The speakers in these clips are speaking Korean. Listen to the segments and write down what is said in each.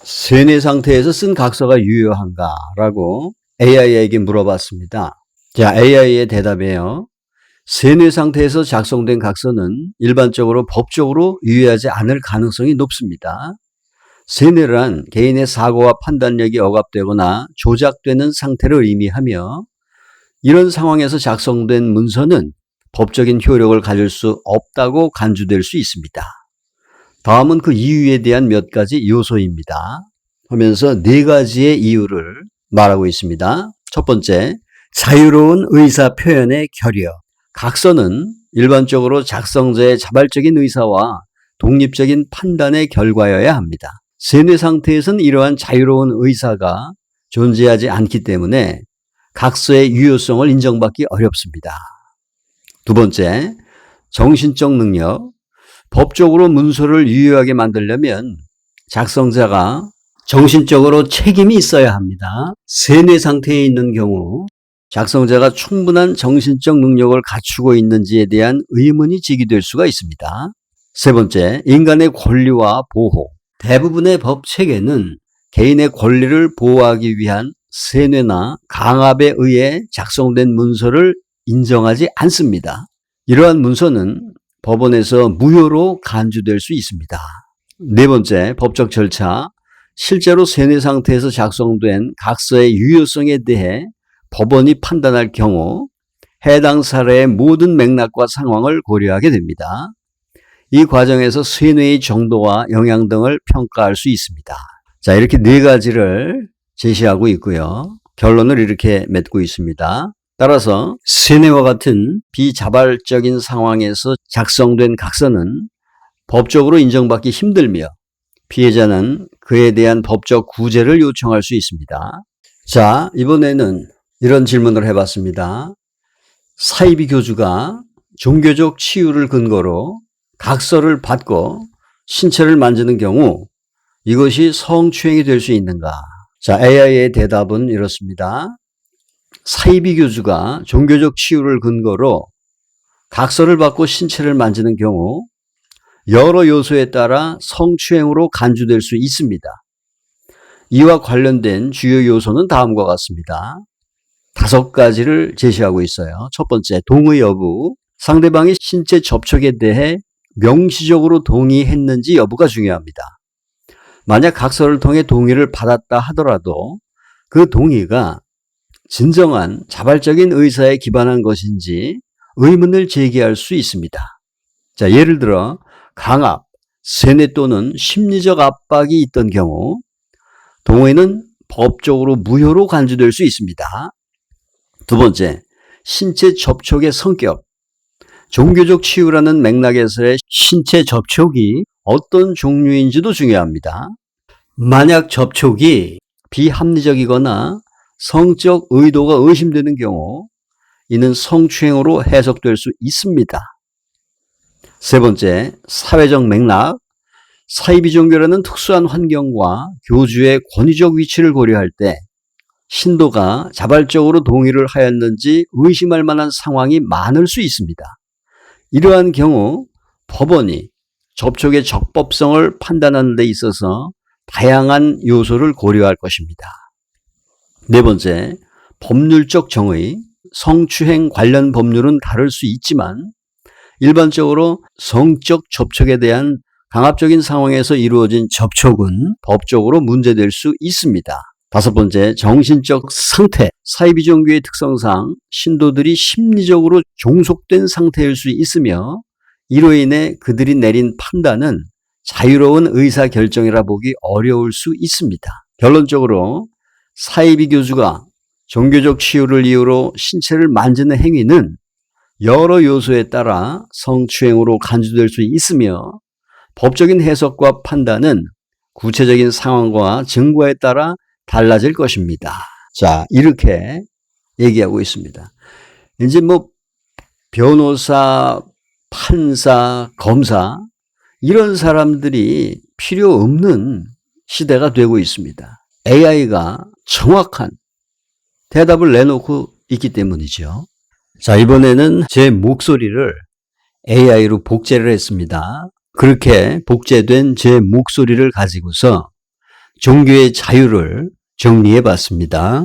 세뇌 상태에서 쓴 각서가 유효한가라고 AI에게 물어봤습니다. 자, AI의 대답이에요. 세뇌 상태에서 작성된 각서는 일반적으로 법적으로 유효하지 않을 가능성이 높습니다. 세뇌란 개인의 사고와 판단력이 억압되거나 조작되는 상태를 의미하며 이런 상황에서 작성된 문서는 법적인 효력을 가질 수 없다고 간주될 수 있습니다. 다음은 그 이유에 대한 몇 가지 요소입니다. 하면서 네 가지의 이유를 말하고 있습니다. 첫 번째, 자유로운 의사 표현의 결여. 각서는 일반적으로 작성자의 자발적인 의사와 독립적인 판단의 결과여야 합니다. 세뇌 상태에서는 이러한 자유로운 의사가 존재하지 않기 때문에 각서의 유효성을 인정받기 어렵습니다. 두 번째, 정신적 능력. 법적으로 문서를 유효하게 만들려면 작성자가 정신적으로 책임이 있어야 합니다. 세뇌 상태에 있는 경우 작성자가 충분한 정신적 능력을 갖추고 있는지에 대한 의문이 제기될 수가 있습니다. 세 번째, 인간의 권리와 보호. 대부분의 법 체계는 개인의 권리를 보호하기 위한 세뇌나 강압에 의해 작성된 문서를 인정하지 않습니다. 이러한 문서는 법원에서 무효로 간주될 수 있습니다. 네 번째, 법적 절차. 실제로 세뇌 상태에서 작성된 각서의 유효성에 대해 법원이 판단할 경우 해당 사례의 모든 맥락과 상황을 고려하게 됩니다. 이 과정에서 세뇌의 정도와 영향 등을 평가할 수 있습니다. 자, 이렇게 네 가지를 제시하고 있고요. 결론을 이렇게 맺고 있습니다. 따라서 세뇌와 같은 비자발적인 상황에서 작성된 각서는 법적으로 인정받기 힘들며 피해자는 그에 대한 법적 구제를 요청할 수 있습니다. 자, 이번에는 이런 질문을 해봤습니다. 사이비 교주가 종교적 치유를 근거로 각서를 받고 신체를 만지는 경우 이것이 성추행이 될 수 있는가? 자, AI의 대답은 이렇습니다. 사이비 교주가 종교적 치유를 근거로 각서를 받고 신체를 만지는 경우 여러 요소에 따라 성추행으로 간주될 수 있습니다. 이와 관련된 주요 요소는 다음과 같습니다. 5가지를 제시하고 있어요. 첫 번째, 동의 여부. 상대방이 신체 접촉에 대해 명시적으로 동의했는지 여부가 중요합니다. 만약 각서를 통해 동의를 받았다 하더라도 그 동의가 진정한 자발적인 의사에 기반한 것인지 의문을 제기할 수 있습니다. 자, 예를 들어 강압, 세뇌 또는 심리적 압박이 있던 경우 동의는 법적으로 무효로 간주될 수 있습니다. 두 번째, 신체 접촉의 성격. 종교적 치유라는 맥락에서의 신체 접촉이 어떤 종류인지도 중요합니다. 만약 접촉이 비합리적이거나 성적 의도가 의심되는 경우 이는 성추행으로 해석될 수 있습니다. 세 번째, 사회적 맥락. 사이비 종교라는 특수한 환경과 교주의 권위적 위치를 고려할 때 신도가 자발적으로 동의를 하였는지 의심할 만한 상황이 많을 수 있습니다. 이러한 경우 법원이 접촉의 적법성을 판단하는 데 있어서 다양한 요소를 고려할 것입니다. 네 번째, 법률적 정의. 성추행 관련 법률은 다를 수 있지만 일반적으로 성적 접촉에 대한 강압적인 상황에서 이루어진 접촉은 법적으로 문제될 수 있습니다. 다섯 번째, 정신적 상태. 사이비 종교의 특성상 신도들이 심리적으로 종속된 상태일 수 있으며 이로 인해 그들이 내린 판단은 자유로운 의사결정이라 보기 어려울 수 있습니다. 결론적으로 사이비 교주가 종교적 치유를 이유로 신체를 만지는 행위는 여러 요소에 따라 성추행으로 간주될 수 있으며 법적인 해석과 판단은 구체적인 상황과 증거에 따라 달라질 것입니다. 자, 이렇게 얘기하고 있습니다. 이제 변호사, 판사, 검사 이런 사람들이 필요 없는 시대가 되고 있습니다. AI가 정확한 대답을 내놓고 있기 때문이죠. 자, 이번에는 제 목소리를 AI로 복제를 했습니다. 그렇게 복제된 제 목소리를 가지고서 종교의 자유를 정리해 봤습니다.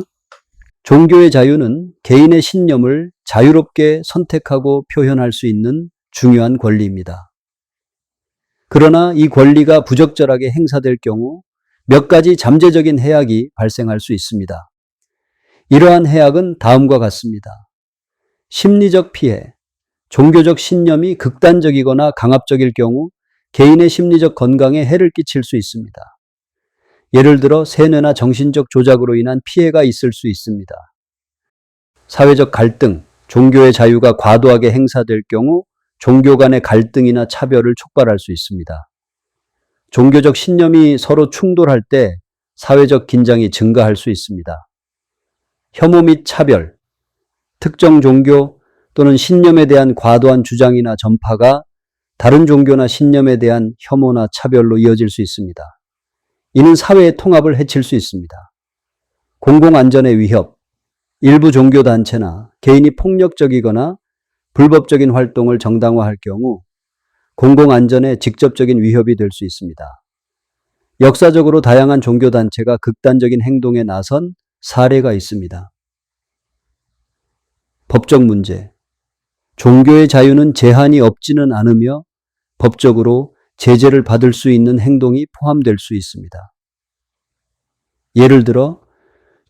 종교의 자유는 개인의 신념을 자유롭게 선택하고 표현할 수 있는 중요한 권리입니다. 그러나 이 권리가 부적절하게 행사될 경우 몇 가지 잠재적인 해악이 발생할 수 있습니다. 이러한 해악은 다음과 같습니다. 심리적 피해, 종교적 신념이 극단적이거나 강압적일 경우 개인의 심리적 건강에 해를 끼칠 수 있습니다. 예를 들어 세뇌나 정신적 조작으로 인한 피해가 있을 수 있습니다. 사회적 갈등, 종교의 자유가 과도하게 행사될 경우 종교 간의 갈등이나 차별을 촉발할 수 있습니다. 종교적 신념이 서로 충돌할 때 사회적 긴장이 증가할 수 있습니다. 혐오 및 차별, 특정 종교 또는 신념에 대한 과도한 주장이나 전파가 다른 종교나 신념에 대한 혐오나 차별로 이어질 수 있습니다. 이는 사회의 통합을 해칠 수 있습니다. 공공안전의 위협, 일부 종교단체나 개인이 폭력적이거나 불법적인 활동을 정당화할 경우 공공안전에 직접적인 위협이 될 수 있습니다. 역사적으로 다양한 종교단체가 극단적인 행동에 나선 사례가 있습니다. 법적 문제, 종교의 자유는 제한이 없지는 않으며 법적으로 제재를 받을 수 있는 행동이 포함될 수 있습니다. 예를 들어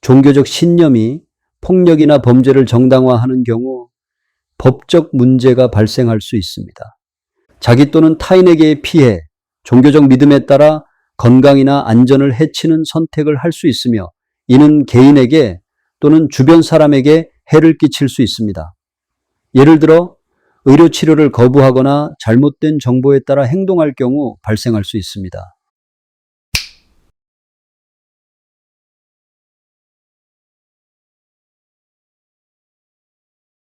종교적 신념이 폭력이나 범죄를 정당화하는 경우 법적 문제가 발생할 수 있습니다. 자기 또는 타인에게의 피해, 종교적 믿음에 따라 건강이나 안전을 해치는 선택을 할 수 있으며 이는 개인에게 또는 주변 사람에게 해를 끼칠 수 있습니다. 예를 들어 의료 치료를 거부하거나 잘못된 정보에 따라 행동할 경우 발생할 수 있습니다.